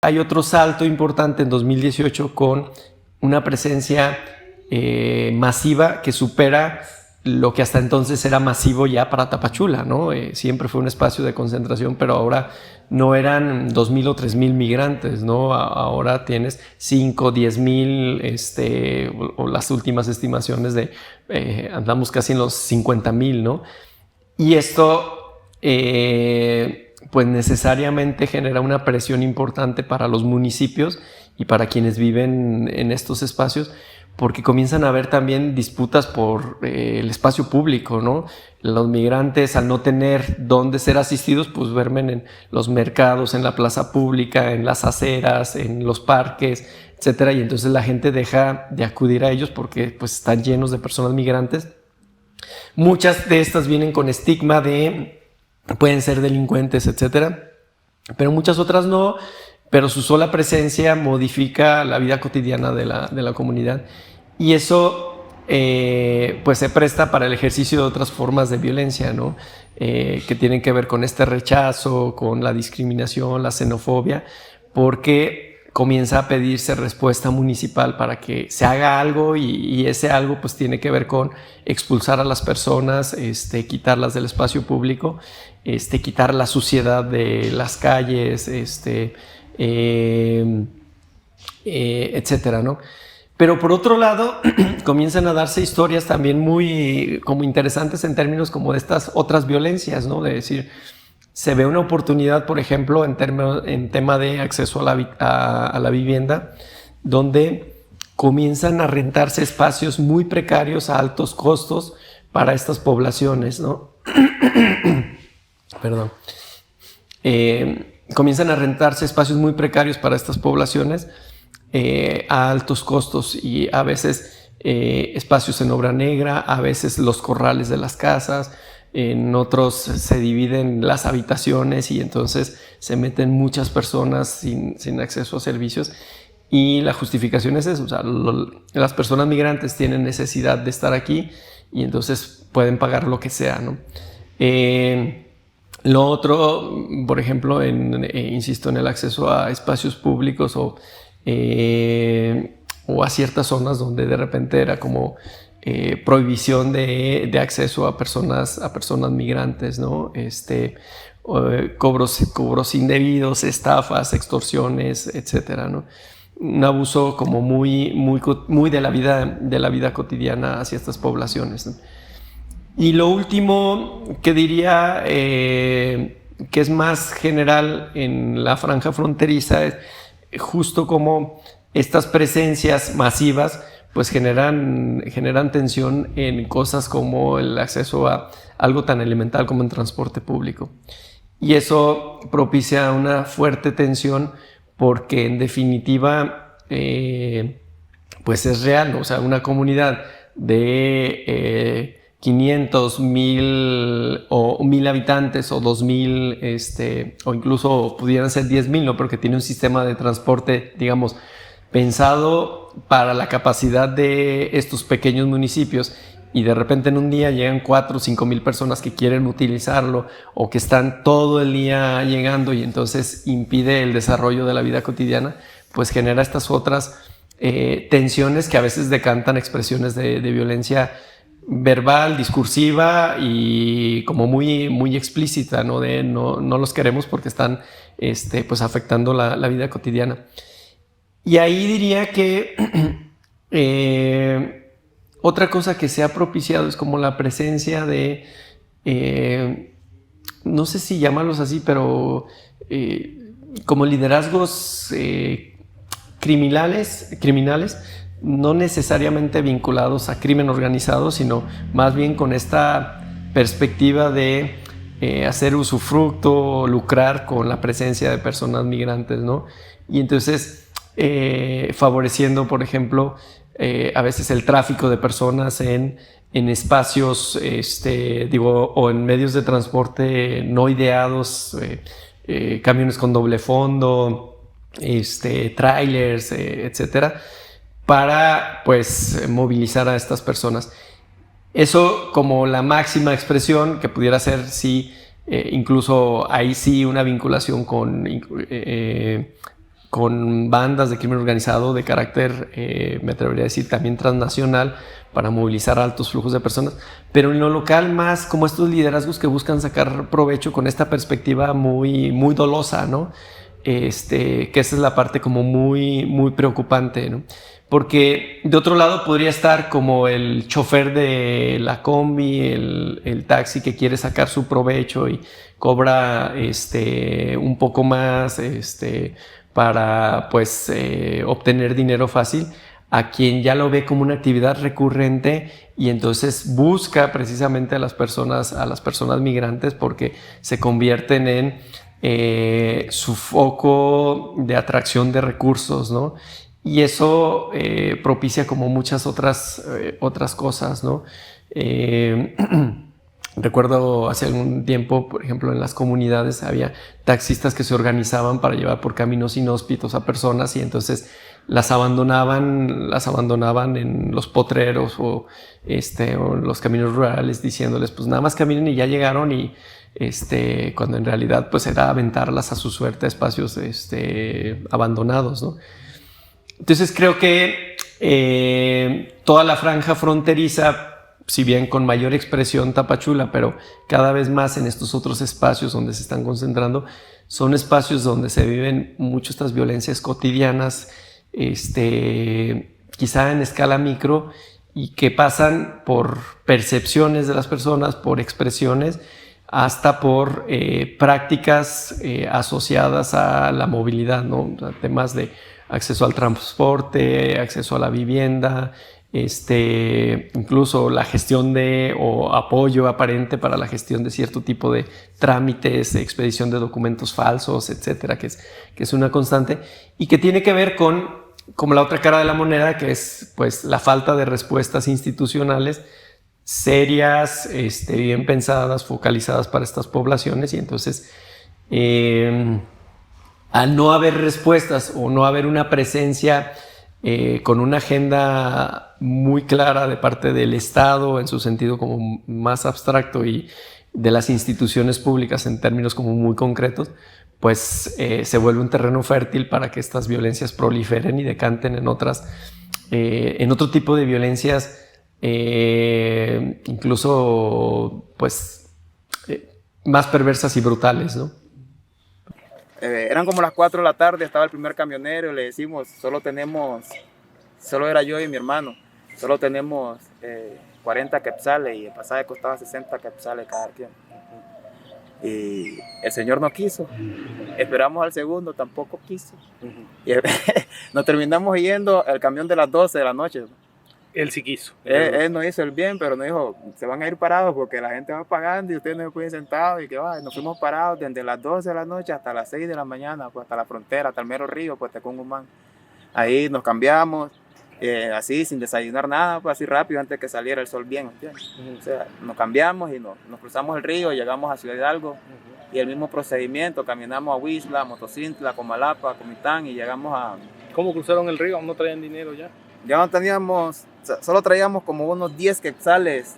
hay otro salto importante en 2018 con una presencia masiva que supera lo que hasta entonces era masivo ya para Tapachula, ¿no? Siempre fue un espacio de concentración, pero ahora no eran 2,000 o 3,000 migrantes, ¿no? Ahora tienes 5, 10,000, o las últimas estimaciones de, andamos casi en los 50,000, ¿no? Y esto, pues necesariamente genera una presión importante para los municipios y para quienes viven en estos espacios, porque comienzan a haber también disputas por el espacio público, ¿no? Los migrantes, al no tener dónde ser asistidos, pues duermen en los mercados, en la plaza pública, en las aceras, en los parques, etcétera, y entonces la gente deja de acudir a ellos porque pues están llenos de personas migrantes. Muchas de estas vienen con estigma de pueden ser delincuentes, etcétera, pero muchas otras no, pero su sola presencia modifica la vida cotidiana de la comunidad, y eso pues se presta para el ejercicio de otras formas de violencia, ¿no? Que tienen que ver con este rechazo, con la discriminación, la xenofobia, porque comienza a pedirse respuesta municipal para que se haga algo, y ese algo pues tiene que ver con expulsar a las personas, quitarlas del espacio público, quitar la suciedad de las calles, etcétera, ¿no? Pero por otro lado, comienzan a darse historias también muy como interesantes en términos como de estas otras violencias, ¿no? De decir, se ve una oportunidad, por ejemplo, en tema de acceso a la vivienda, donde comienzan a rentarse espacios muy precarios a altos costos para estas poblaciones, ¿no? Perdón. Comienzan a rentarse espacios muy precarios para estas poblaciones a altos costos, y a veces espacios en obra negra, a veces los corrales de las casas, en otros se dividen las habitaciones y entonces se meten muchas personas sin acceso a servicios, y la justificación es eso, o sea, las personas migrantes tienen necesidad de estar aquí y entonces pueden pagar lo que sea, ¿no? Lo otro, por ejemplo, insisto en el acceso a espacios públicos o a ciertas zonas donde de repente era como prohibición de acceso a personas migrantes, ¿no? Cobros indebidos, estafas, extorsiones, etcétera, ¿no? Un abuso como muy de la vida cotidiana hacia estas poblaciones, ¿no? Y lo último que diría que es más general en la franja fronteriza es justo como estas presencias masivas pues generan tensión en cosas como el acceso a algo tan elemental como el transporte público. Y eso propicia una fuerte tensión porque en definitiva pues es real, ¿no? O sea, una comunidad de 500, 1,000 o 1,000 habitantes o 2,000, o incluso pudieran ser 10,000, ¿no? Porque tiene un sistema de transporte, digamos, pensado para la capacidad de estos pequeños municipios, y de repente en un día llegan 4 o 5,000 personas que quieren utilizarlo o que están todo el día llegando, y entonces impide el desarrollo de la vida cotidiana, pues genera estas otras tensiones que a veces decantan expresiones de violencia verbal, discursiva y como muy explícita, ¿no? De no los queremos porque están pues afectando la vida cotidiana. Y ahí diría que otra cosa que se ha propiciado es como la presencia de, no sé si llamarlos así, pero como liderazgos criminales, no necesariamente vinculados a crimen organizado, sino más bien con esta perspectiva de hacer usufructo, lucrar con la presencia de personas migrantes, ¿no? Y entonces favoreciendo, por ejemplo, a veces el tráfico de personas en espacios, o en medios de transporte no ideados, camiones con doble fondo, trailers, etcétera, para pues movilizar a estas personas. Eso como la máxima expresión que pudiera ser, sí, incluso ahí sí una vinculación con con bandas de crimen organizado de carácter, me atrevería a decir, también transnacional, para movilizar altos flujos de personas, pero en lo local más como estos liderazgos que buscan sacar provecho con esta perspectiva muy, muy dolosa, ¿no? Que esa es la parte como muy, muy preocupante, ¿no? Porque de otro lado podría estar como el chofer de la combi, el taxi que quiere sacar su provecho y cobra un poco más para pues obtener dinero fácil, a quien ya lo ve como una actividad recurrente y entonces busca precisamente a las personas migrantes porque se convierten en su foco de atracción de recursos, ¿no? Y eso propicia como muchas otras cosas, ¿no? Recuerdo hace algún tiempo, por ejemplo, en las comunidades había taxistas que se organizaban para llevar por caminos inhóspitos a personas y entonces las abandonaban en los potreros o en los caminos rurales diciéndoles pues nada más caminen y ya llegaron y cuando en realidad pues era aventarlas a su suerte a espacios abandonados, ¿no? Entonces creo que toda la franja fronteriza, si bien con mayor expresión Tapachula, pero cada vez más en estos otros espacios donde se están concentrando, son espacios donde se viven mucho estas violencias cotidianas, quizá en escala micro, y que pasan por percepciones de las personas, por expresiones, hasta por prácticas asociadas a la movilidad, ¿no? O sea, temas de acceso al transporte, acceso a la vivienda, incluso la gestión o apoyo aparente para la gestión de cierto tipo de trámites, de expedición de documentos falsos, etcétera, que es una constante y que tiene que ver con como la otra cara de la moneda, que es pues la falta de respuestas institucionales serias, bien pensadas, focalizadas para estas poblaciones y entonces al no haber respuestas o no haber una presencia con una agenda muy clara de parte del Estado en su sentido como más abstracto y de las instituciones públicas en términos como muy concretos, pues se vuelve un terreno fértil para que estas violencias proliferen y decanten en otro tipo de violencias incluso pues más perversas y brutales, ¿no? Eran como las 4 de la tarde, estaba el primer camionero y le decimos, solo era yo y mi hermano, solo tenemos 40 quetzales y el pasaje costaba 60 quetzales cada quien. Y el señor no quiso, esperamos al segundo, tampoco quiso. Y nos terminamos yendo el camión de las 12 de la noche. Él sí quiso. Él nos hizo el bien, pero nos dijo, se van a ir parados porque la gente va pagando y ustedes no se pueden sentados. Y que va, nos fuimos parados desde las 12 de la noche hasta las 6 de la mañana, pues hasta la frontera, hasta el mero río, pues Tecungumán. Ahí nos cambiamos, así sin desayunar nada, pues así rápido antes que saliera el sol bien, ¿entiendes? O sea, nos cambiamos y nos cruzamos el río, llegamos a Ciudad Hidalgo y el mismo procedimiento, caminamos a Huixla, Motocintla, Comalapa, Comitán y llegamos a... ¿Cómo cruzaron el río? ¿No traían dinero ya? Ya no teníamos, solo traíamos como unos 10 quetzales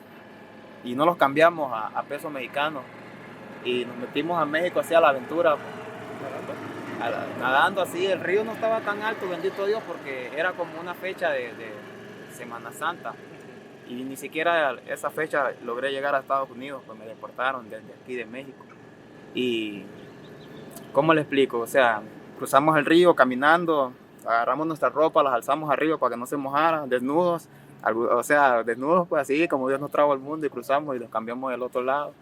y no los cambiamos a pesos mexicanos y nos metimos a México así a la aventura, nadando así. El río no estaba tan alto, bendito Dios, porque era como una fecha de Semana Santa y ni siquiera esa fecha logré llegar a Estados Unidos, pues me deportaron desde aquí de México. Y ¿cómo le explico? O sea, cruzamos el río caminando, agarramos nuestra ropa, las alzamos arriba para que no se mojaran, desnudos, o sea, desnudos pues así como Dios nos trajo al mundo y cruzamos y nos cambiamos del otro lado.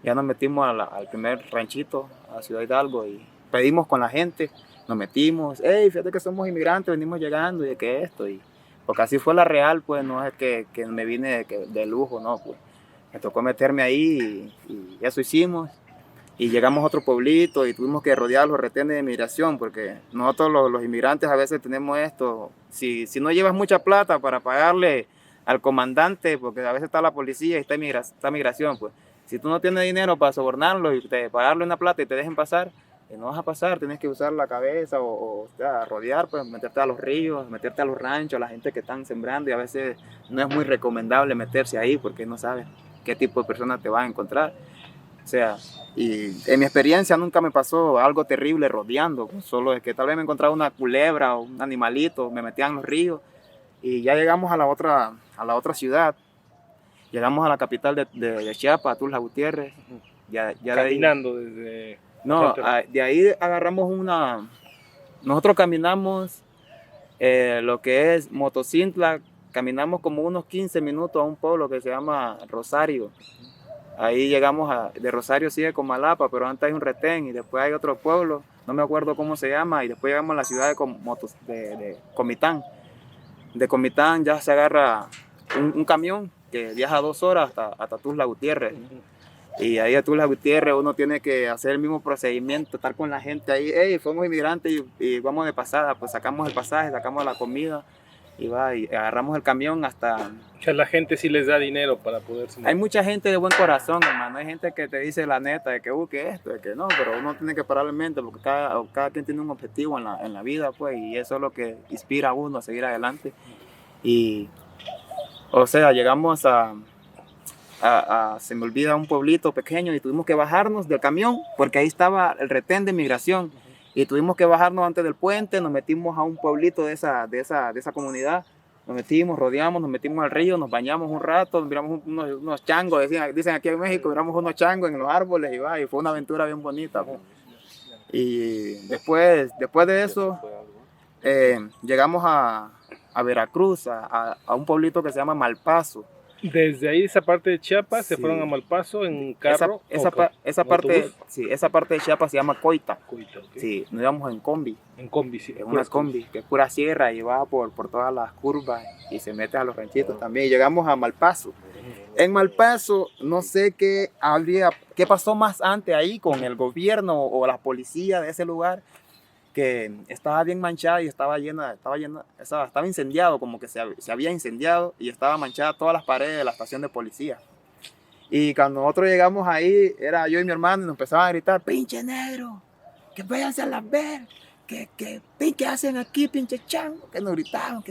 Ya nos metimos al primer ranchito, a Ciudad Hidalgo y pedimos con la gente, nos metimos, hey, fíjate que somos inmigrantes, venimos llegando y de que esto, y porque así fue la real, pues no es que me vine de lujo, no, pues me tocó meterme ahí y eso hicimos. Y llegamos a otro pueblito y tuvimos que rodear los retenes de migración porque nosotros los inmigrantes a veces tenemos esto. Si no llevas mucha plata para pagarle al comandante, porque a veces está la policía y está migración, pues si tú no tienes dinero para sobornarlo y pagarle una plata y te dejen pasar, no vas a pasar, tienes que usar la cabeza o sea, rodear, pues meterte a los ríos, meterte a los ranchos, a la gente que están sembrando y a veces no es muy recomendable meterse ahí porque no sabes qué tipo de personas te vas a encontrar. sea, y en mi experiencia nunca me pasó algo terrible rodeando, solo es que tal vez me encontraba una culebra o un animalito, me metía en los ríos y ya llegamos a la otra ciudad, llegamos a la capital de Chiapas, Tuxtla Gutiérrez, ya de ahí, Caminando desde... no, Frontera. de ahí agarramos nosotros caminamos lo que es Motocintla, caminamos como unos 15 minutos a un pueblo que se llama Rosario. Ahí llegamos de Rosario sigue con Malapa, pero antes hay un retén y después hay otro pueblo, no me acuerdo cómo se llama, y después llegamos a la ciudad de Comitán. De Comitán ya se agarra un camión que viaja 2 horas hasta Tuxtla Gutiérrez. Y ahí a Tuxtla Gutiérrez uno tiene que hacer el mismo procedimiento, estar con la gente ahí, hey, somos inmigrantes y vamos de pasada, pues sacamos el pasaje, sacamos la comida y agarramos el camión hasta... O sea, la gente sí les da dinero para poderse... Hay mucha gente de buen corazón, hermano, hay gente que te dice la neta, de que que esto, de que no, pero uno tiene que pararle en mente porque cada quien tiene un objetivo en la vida, pues, y eso es lo que inspira a uno a seguir adelante. Y, o sea, llegamos se me olvida, un pueblito pequeño y tuvimos que bajarnos del camión porque ahí estaba el retén de migración y tuvimos que bajarnos antes del puente, nos metimos a un pueblito de esa comunidad, nos metimos, rodeamos, nos metimos al río, nos bañamos un rato, miramos unos changos, dicen aquí en México, miramos unos changos en los árboles y fue una aventura bien bonita. Pues. Y después de eso llegamos a Veracruz, a un pueblito que se llama Malpaso. Desde ahí, esa parte de Chiapas, se Sí. fueron a Malpaso en carro. Esa parte de Chiapas se llama Coita. Coita, okay. Sí, nos íbamos en combi, En combi, sí. en una combi, que es pura sierra y va por todas las curvas y se mete a los ranchitos también. Y llegamos a Malpaso. En Malpaso, no sé qué pasó más antes ahí con el gobierno o la policía de ese lugar, que estaba bien manchada y estaba incendiado, como que se había incendiado y estaba manchada todas las paredes de la estación de policía. Y cuando nosotros llegamos ahí, era yo y mi hermano y nos empezaban a gritar, pinche negro, que váyanse a la ver, ¿qué hacen aquí, pinche chango? Que nos gritaban.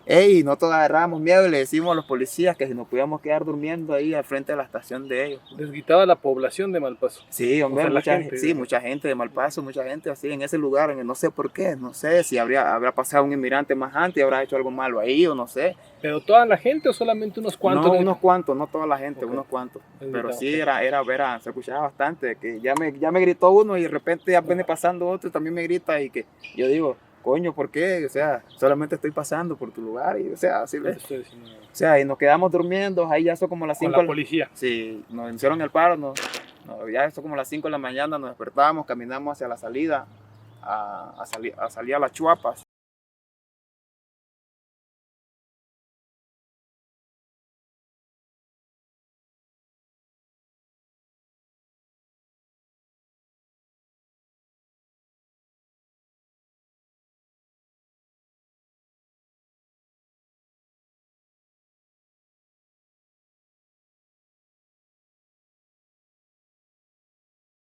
Ey, nosotros agarramos miedo y le decimos a los policías que si nos podíamos quedar durmiendo ahí al frente de la estación de ellos. Les gritaba la población de Malpaso. Sí, hombre, O sea, mucha gente de Malpaso, mucha gente así en ese lugar, no sé por qué, no sé si habrá pasado un inmigrante más antes y habrá hecho algo malo ahí o no sé. ¿Pero toda la gente o solamente unos cuantos? No, unos cuantos, no toda la gente, Okay. unos cuantos. Es Pero verdad, sí, okay. se escuchaba bastante, que ya me gritó uno y de repente ya viene pasando otro y también me grita y que yo digo, coño, ¿por qué? O sea, solamente estoy pasando por tu lugar y, o sea, así ves. O sea, y nos quedamos durmiendo, ahí ya son como las 5. Con la policía. Sí, nos hicieron el paro, ya son como las 5 de la mañana, nos despertamos, caminamos hacia la salida, a salir a las Chuapas.